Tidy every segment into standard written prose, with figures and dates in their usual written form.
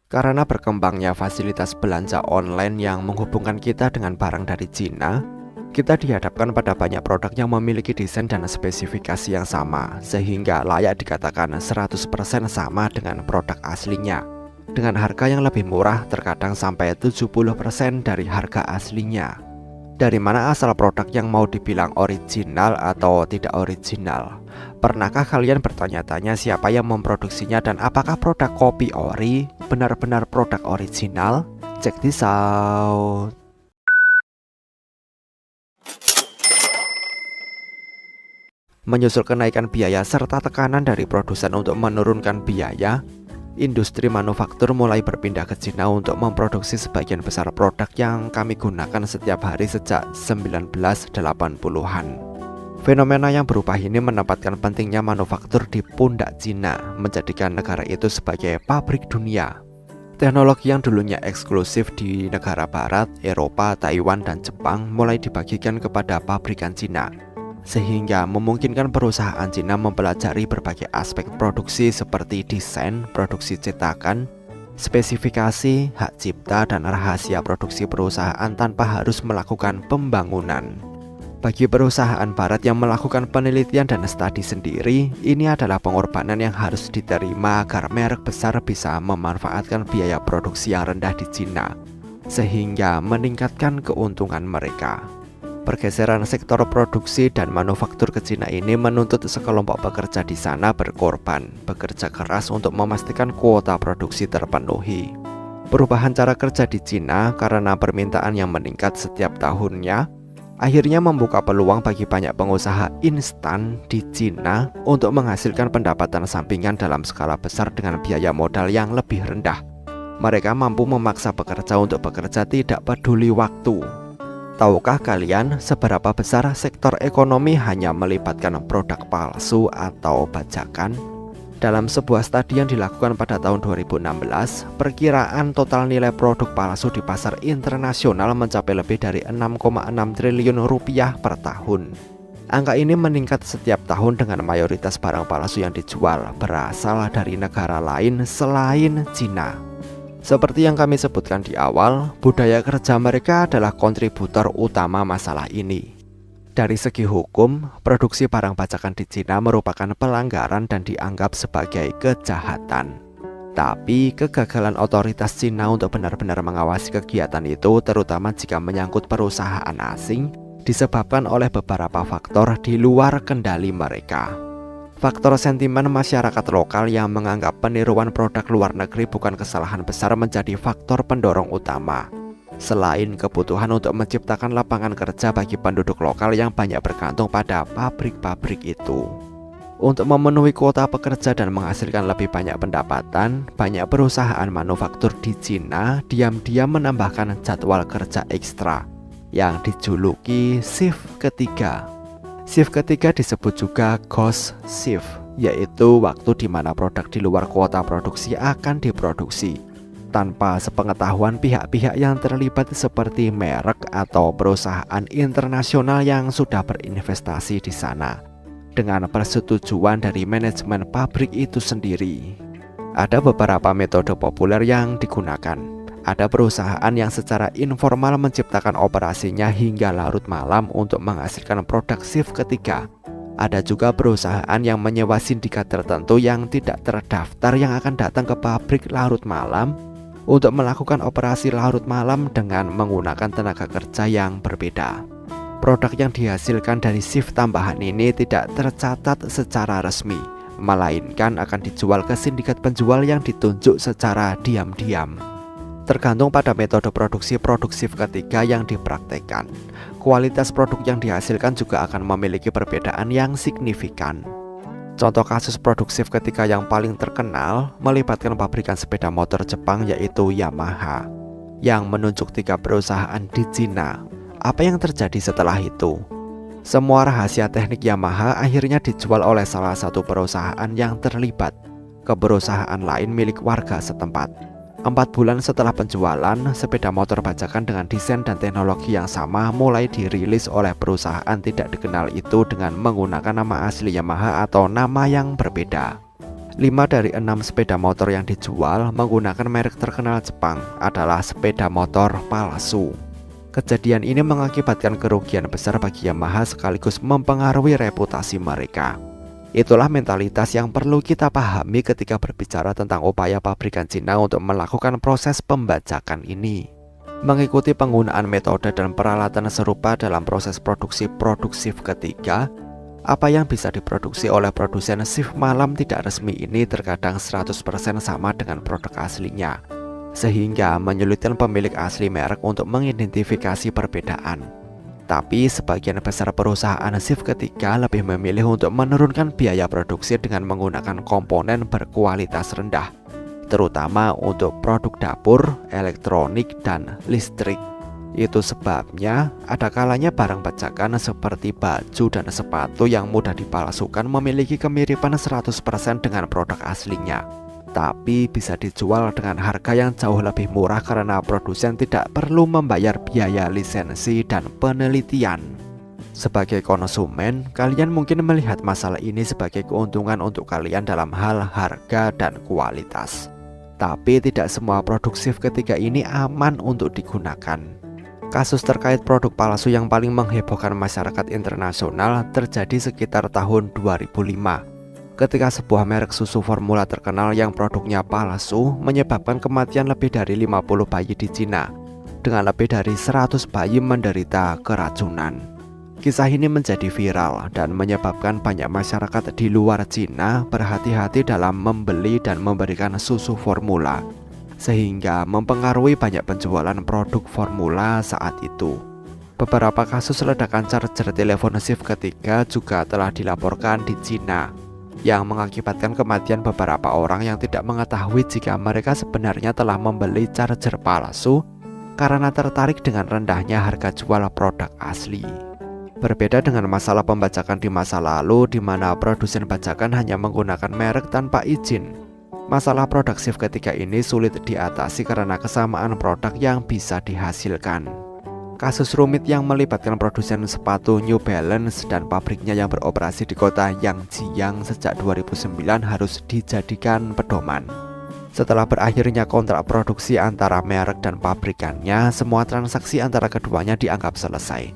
Karena berkembangnya fasilitas belanja online yang menghubungkan kita dengan barang dari Cina, kita dihadapkan pada banyak produk yang memiliki desain dan spesifikasi yang sama, sehingga layak dikatakan 100% sama dengan produk aslinya. Dengan harga yang lebih murah, terkadang sampai 70% dari harga aslinya. Dari mana asal produk yang mau dibilang original atau tidak original? Pernahkah kalian bertanya-tanya siapa yang memproduksinya dan apakah produk kopi ori benar-benar produk original? Check this out. Menyusul kenaikan biaya serta tekanan dari produsen untuk menurunkan biaya, industri manufaktur mulai berpindah ke Cina untuk memproduksi sebagian besar produk yang kami gunakan setiap hari sejak 1980-an. Fenomena yang berubah ini menempatkan pentingnya manufaktur di pundak Cina, menjadikan negara itu sebagai pabrik dunia. Teknologi yang dulunya eksklusif di negara barat, Eropa, Taiwan, dan Jepang mulai dibagikan kepada pabrikan Cina, sehingga memungkinkan perusahaan Cina mempelajari berbagai aspek produksi seperti desain, produksi cetakan, spesifikasi, hak cipta, dan rahasia produksi perusahaan tanpa harus melakukan pembangunan. Bagi perusahaan barat yang melakukan penelitian dan studi sendiri, ini adalah pengorbanan yang harus diterima agar merek besar bisa memanfaatkan biaya produksi yang rendah di Cina, sehingga meningkatkan keuntungan mereka. Pergeseran sektor produksi dan manufaktur ke Cina ini menuntut sekelompok pekerja di sana berkorban, bekerja keras untuk memastikan kuota produksi terpenuhi. Perubahan cara kerja di Cina karena permintaan yang meningkat setiap tahunnya, akhirnya membuka peluang bagi banyak pengusaha instan di Cina untuk menghasilkan pendapatan sampingan dalam skala besar dengan biaya modal yang lebih rendah. Mereka mampu memaksa pekerja untuk bekerja tidak peduli waktu. Tahukah kalian seberapa besar sektor ekonomi hanya melibatkan produk palsu atau bajakan? Dalam sebuah studi yang dilakukan pada tahun 2016, perkiraan total nilai produk palsu di pasar internasional mencapai lebih dari 6,6 triliun rupiah per tahun. Angka ini meningkat setiap tahun dengan mayoritas barang palsu yang dijual berasal dari negara lain selain Cina. Seperti yang kami sebutkan di awal, budaya kerja mereka adalah kontributor utama masalah ini. Dari segi hukum, produksi barang bajakan di Cina merupakan pelanggaran dan dianggap sebagai kejahatan. Tapi kegagalan otoritas Cina untuk benar-benar mengawasi kegiatan itu, terutama jika menyangkut perusahaan asing, disebabkan oleh beberapa faktor di luar kendali mereka. Faktor sentimen masyarakat lokal yang menganggap peniruan produk luar negeri bukan kesalahan besar menjadi faktor pendorong utama. Selain kebutuhan untuk menciptakan lapangan kerja bagi penduduk lokal yang banyak bergantung pada pabrik-pabrik itu. Untuk memenuhi kuota pekerja dan menghasilkan lebih banyak pendapatan, banyak perusahaan manufaktur di Cina diam-diam menambahkan jadwal kerja ekstra yang dijuluki shift ketiga. Shift ketiga disebut juga ghost shift, yaitu waktu di mana produk di luar kuota produksi akan diproduksi tanpa sepengetahuan pihak-pihak yang terlibat seperti merek atau perusahaan internasional yang sudah berinvestasi di sana, dengan persetujuan dari manajemen pabrik itu sendiri. Ada beberapa metode populer yang digunakan. Ada perusahaan yang secara informal menciptakan operasinya hingga larut malam untuk menghasilkan produk shift ketiga. Ada juga perusahaan yang menyewa sindikat tertentu yang tidak terdaftar yang akan datang ke pabrik larut malam untuk melakukan operasi larut malam dengan menggunakan tenaga kerja yang berbeda. Produk yang dihasilkan dari shift tambahan ini tidak tercatat secara resmi, melainkan akan dijual ke sindikat penjual yang ditunjuk secara diam-diam. Tergantung pada metode produksi shift ketiga yang dipraktekkan, kualitas produk yang dihasilkan juga akan memiliki perbedaan yang signifikan. Contoh kasus produk shift ketiga yang paling terkenal melibatkan pabrikan sepeda motor Jepang yaitu Yamaha, yang menunjuk 3 perusahaan di Cina. Apa yang terjadi setelah itu? Semua rahasia teknik Yamaha akhirnya dijual oleh salah satu perusahaan yang terlibat ke perusahaan lain milik warga setempat. 4 bulan setelah penjualan, sepeda motor bajakan dengan desain dan teknologi yang sama mulai dirilis oleh perusahaan tidak dikenal itu dengan menggunakan nama asli Yamaha atau nama yang berbeda. 5 dari 6 sepeda motor yang dijual menggunakan merek terkenal Jepang adalah sepeda motor palsu. Kejadian ini mengakibatkan kerugian besar bagi Yamaha sekaligus mempengaruhi reputasi mereka. Itulah mentalitas yang perlu kita pahami ketika berbicara tentang upaya pabrikan Cina untuk melakukan proses pembajakan ini. Mengikuti penggunaan metode dan peralatan serupa dalam proses produksi shift ketiga, apa yang bisa diproduksi oleh produsen shift malam tidak resmi ini terkadang 100% sama dengan produk aslinya, sehingga menyulitkan pemilik asli merek untuk mengidentifikasi perbedaan. Tapi sebagian besar perusahaan shift ketiga lebih memilih untuk menurunkan biaya produksi dengan menggunakan komponen berkualitas rendah, terutama untuk produk dapur, elektronik, dan listrik. Itu sebabnya ada kalanya barang bajakan seperti baju dan sepatu yang mudah dipalsukan memiliki kemiripan 100% dengan produk aslinya, tapi bisa dijual dengan harga yang jauh lebih murah karena produsen tidak perlu membayar biaya lisensi dan penelitian. Sebagai konsumen, kalian mungkin melihat masalah ini sebagai keuntungan untuk kalian dalam hal harga dan kualitas. Tapi tidak semua produk shift ketiga ini aman untuk digunakan. Kasus terkait produk palsu yang paling menghebohkan masyarakat internasional terjadi sekitar tahun 2005. Ketika sebuah merek susu formula terkenal yang produknya palsu menyebabkan kematian lebih dari 50 bayi di Cina, dengan lebih dari 100 bayi menderita keracunan. Kisah ini menjadi viral dan menyebabkan banyak masyarakat di luar Cina berhati-hati dalam membeli dan memberikan susu formula, sehingga mempengaruhi banyak penjualan produk formula saat itu. Beberapa kasus ledakan charger telepon shift ketiga juga telah dilaporkan di Cina, yang mengakibatkan kematian beberapa orang yang tidak mengetahui jika mereka sebenarnya telah membeli charger palsu karena tertarik dengan rendahnya harga jual produk asli. Berbeda dengan masalah pembajakan di masa lalu di mana produsen bajakan hanya menggunakan merek tanpa izin, masalah produk shift ketiga ini sulit diatasi karena kesamaan produk yang bisa dihasilkan. Kasus rumit yang melibatkan produsen sepatu New Balance dan pabriknya yang beroperasi di kota Yangjiang sejak 2009 harus dijadikan pedoman. Setelah berakhirnya kontrak produksi antara merek dan pabrikannya, semua transaksi antara keduanya dianggap selesai.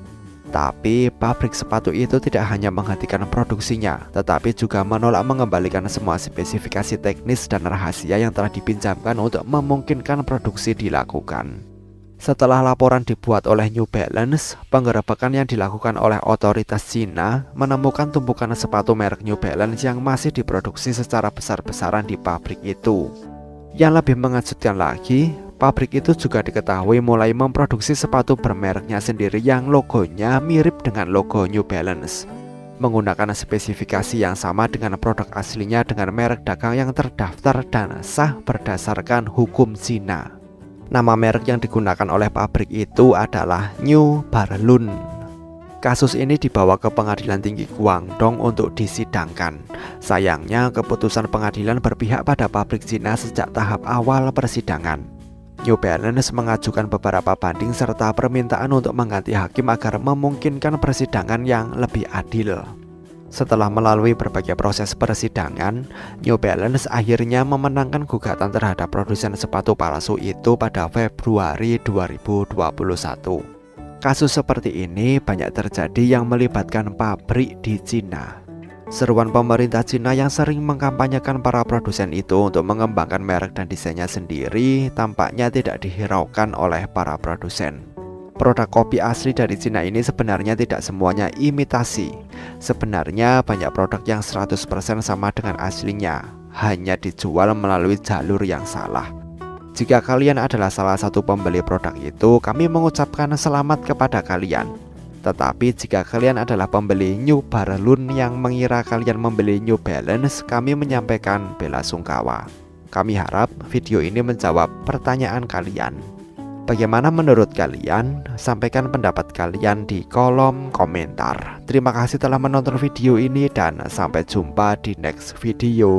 Tapi pabrik sepatu itu tidak hanya menghentikan produksinya, tetapi juga menolak mengembalikan semua spesifikasi teknis dan rahasia yang telah dipinjamkan untuk memungkinkan produksi dilakukan. Setelah laporan dibuat oleh New Balance, penggerebekan yang dilakukan oleh otoritas Cina menemukan tumpukan sepatu merek New Balance yang masih diproduksi secara besar-besaran di pabrik itu. Yang lebih mengejutkan lagi, pabrik itu juga diketahui mulai memproduksi sepatu bermereknya sendiri yang logonya mirip dengan logo New Balance, menggunakan spesifikasi yang sama dengan produk aslinya dengan merek dagang yang terdaftar dan sah berdasarkan hukum Cina. Nama merek yang digunakan oleh pabrik itu adalah New Balance. Kasus ini dibawa ke Pengadilan Tinggi Guangdong untuk disidangkan. Sayangnya, keputusan pengadilan berpihak pada pabrik Cina sejak tahap awal persidangan. New Balance mengajukan beberapa banding serta permintaan untuk mengganti hakim agar memungkinkan persidangan yang lebih adil. Setelah melalui berbagai proses persidangan, New Balance akhirnya memenangkan gugatan terhadap produsen sepatu palsu itu pada Februari 2021. Kasus seperti ini banyak terjadi yang melibatkan pabrik di Cina. Seruan pemerintah Cina yang sering mengkampanyekan para produsen itu untuk mengembangkan merek dan desainnya sendiri tampaknya tidak dihiraukan oleh para produsen. Produk kopi asli dari Cina ini sebenarnya tidak semuanya imitasi. Sebenarnya banyak produk yang 100% sama dengan aslinya, hanya dijual melalui jalur yang salah. Jika kalian adalah salah satu pembeli produk itu, kami mengucapkan selamat kepada kalian. Tetapi jika kalian adalah pembeli New Balance yang mengira kalian membeli New Balance, kami menyampaikan bela sungkawa. Kami harap video ini menjawab pertanyaan kalian. Bagaimana menurut kalian? Sampaikan pendapat kalian di kolom komentar. Terima kasih telah menonton video ini dan sampai jumpa di next video.